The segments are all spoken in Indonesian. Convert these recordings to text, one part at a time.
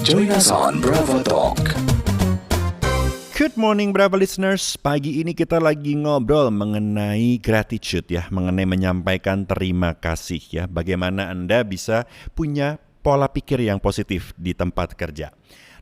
Join us on Bravo Talk. Good morning Bravo listeners, pagi ini kita lagi ngobrol mengenai gratitude ya, mengenai menyampaikan terima kasih ya. Bagaimana Anda bisa punya pola pikir yang positif di tempat kerja.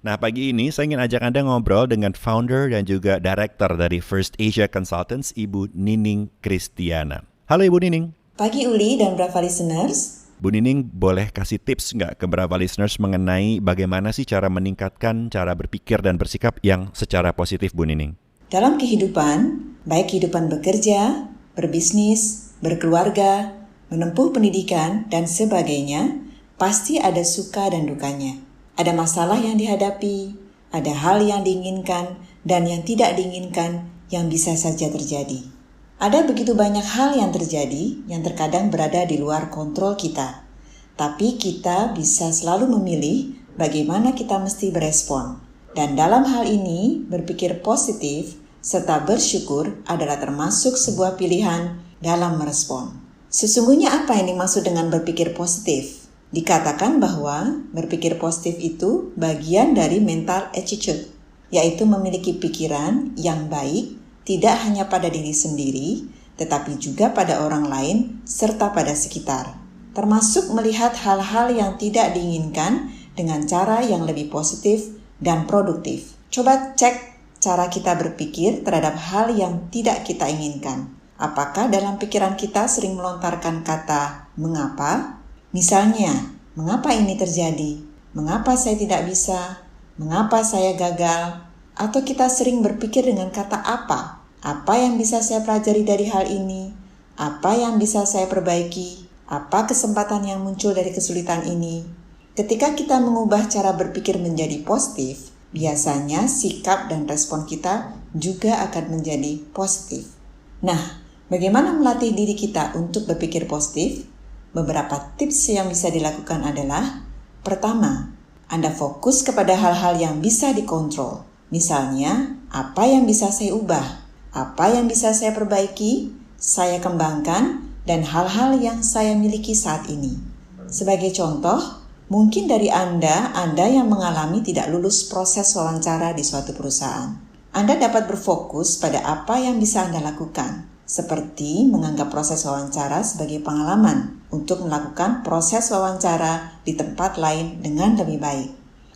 Nah pagi ini saya ingin ajak Anda ngobrol dengan founder dan juga director dari First Asia Consultants, Ibu Nining Kristiana. Halo Ibu Nining. Pagi Uli dan Bravo listeners. Bu Nining boleh kasih tips nggak ke Bravo listeners mengenai bagaimana sih cara meningkatkan cara berpikir dan bersikap yang secara positif Bu Nining? Dalam kehidupan, baik kehidupan bekerja, berbisnis, berkeluarga, menempuh pendidikan, dan sebagainya, pasti ada suka dan dukanya. Ada masalah yang dihadapi, ada hal yang diinginkan, dan yang tidak diinginkan yang bisa saja terjadi. Ada begitu banyak hal yang terjadi yang terkadang berada di luar kontrol kita. Tapi kita bisa selalu memilih bagaimana kita mesti berespon. Dan dalam hal ini, berpikir positif serta bersyukur adalah termasuk sebuah pilihan dalam merespon. Sesungguhnya apa yang dimaksud dengan berpikir positif? Dikatakan bahwa berpikir positif itu bagian dari mental attitude, yaitu memiliki pikiran yang baik tidak hanya pada diri sendiri, tetapi juga pada orang lain serta pada sekitar. Termasuk melihat hal-hal yang tidak diinginkan dengan cara yang lebih positif dan produktif. Coba cek cara kita berpikir terhadap hal yang tidak kita inginkan. Apakah dalam pikiran kita sering melontarkan kata mengapa? Misalnya, mengapa ini terjadi? Mengapa saya tidak bisa? Mengapa saya gagal? Atau kita sering berpikir dengan kata apa? Apa yang bisa saya pelajari dari hal ini? Apa yang bisa saya perbaiki? Apa kesempatan yang muncul dari kesulitan ini? Ketika kita mengubah cara berpikir menjadi positif, biasanya sikap dan respon kita juga akan menjadi positif. Nah, bagaimana melatih diri kita untuk berpikir positif? Beberapa tips yang bisa dilakukan adalah: pertama, Anda fokus kepada hal-hal yang bisa dikontrol. Misalnya, apa yang bisa saya ubah? Apa yang bisa saya perbaiki, saya kembangkan, dan hal-hal yang saya miliki saat ini. Sebagai contoh, mungkin dari Anda yang mengalami tidak lulus proses wawancara di suatu perusahaan. Anda dapat berfokus pada apa yang bisa Anda lakukan, seperti menganggap proses wawancara sebagai pengalaman untuk melakukan proses wawancara di tempat lain dengan lebih baik.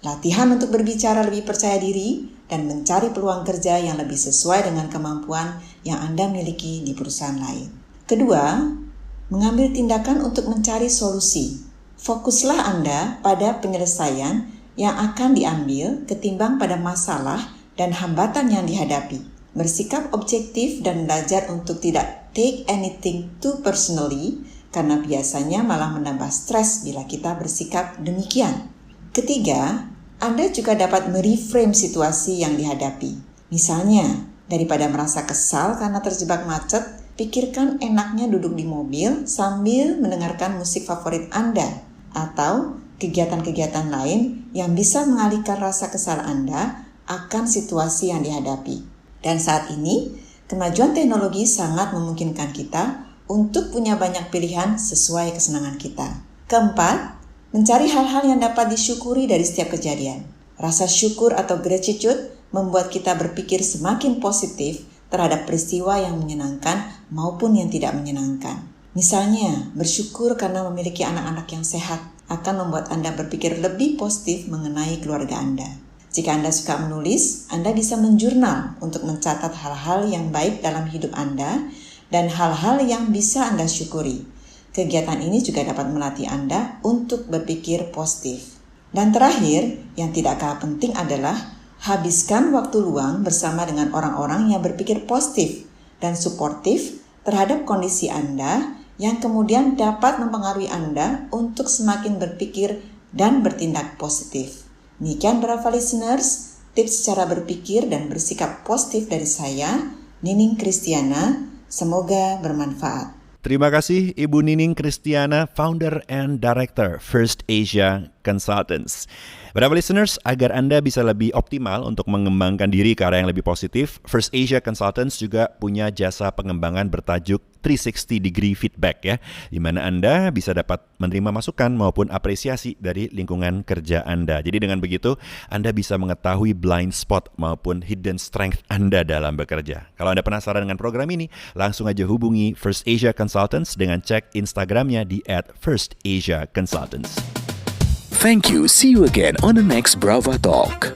Latihan untuk berbicara lebih percaya diri dan mencari peluang kerja yang lebih sesuai dengan kemampuan yang Anda miliki di perusahaan lain. Kedua, mengambil tindakan untuk mencari solusi. Fokuslah Anda pada penyelesaian yang akan diambil ketimbang pada masalah dan hambatan yang dihadapi. Bersikap objektif dan belajar untuk tidak take anything too personally, karena biasanya malah menambah stres bila kita bersikap demikian. Ketiga, Anda juga dapat mereframe situasi yang dihadapi. Misalnya, daripada merasa kesal karena terjebak macet, pikirkan enaknya duduk di mobil sambil mendengarkan musik favorit Anda, atau kegiatan-kegiatan lain yang bisa mengalihkan rasa kesal Anda akan situasi yang dihadapi. Dan saat ini, kemajuan teknologi sangat memungkinkan kita untuk punya banyak pilihan sesuai kesenangan kita. Keempat, mencari hal-hal yang dapat disyukuri dari setiap kejadian. Rasa syukur atau gratitude membuat kita berpikir semakin positif terhadap peristiwa yang menyenangkan maupun yang tidak menyenangkan. Misalnya, bersyukur karena memiliki anak-anak yang sehat akan membuat Anda berpikir lebih positif mengenai keluarga Anda. Jika Anda suka menulis, Anda bisa menjurnal untuk mencatat hal-hal yang baik dalam hidup Anda dan hal-hal yang bisa Anda syukuri. Kegiatan ini juga dapat melatih Anda untuk berpikir positif. Dan terakhir, yang tidak kalah penting adalah habiskan waktu luang bersama dengan orang-orang yang berpikir positif dan suportif terhadap kondisi Anda yang kemudian dapat mempengaruhi Anda untuk semakin berpikir dan bertindak positif. Demikian Bravo listeners, tips cara berpikir dan bersikap positif dari saya, Nining Kristiana. Semoga bermanfaat. Terima kasih Ibu Nining Kristiana, Founder and Director First Asia Consultants. Bravo listeners, agar Anda bisa lebih optimal untuk mengembangkan diri ke arah yang lebih positif, First Asia Consultants juga punya jasa pengembangan bertajuk 360 degree feedback ya, di mana Anda bisa dapat menerima masukan maupun apresiasi dari lingkungan kerja Anda. Jadi dengan begitu, Anda bisa mengetahui blind spot maupun hidden strength Anda dalam bekerja. Kalau Anda penasaran dengan program ini, langsung aja hubungi First Asia Consultants dengan cek Instagramnya di @FirstAsiaConsultants. Thank you. See you again on the next Brava Talk.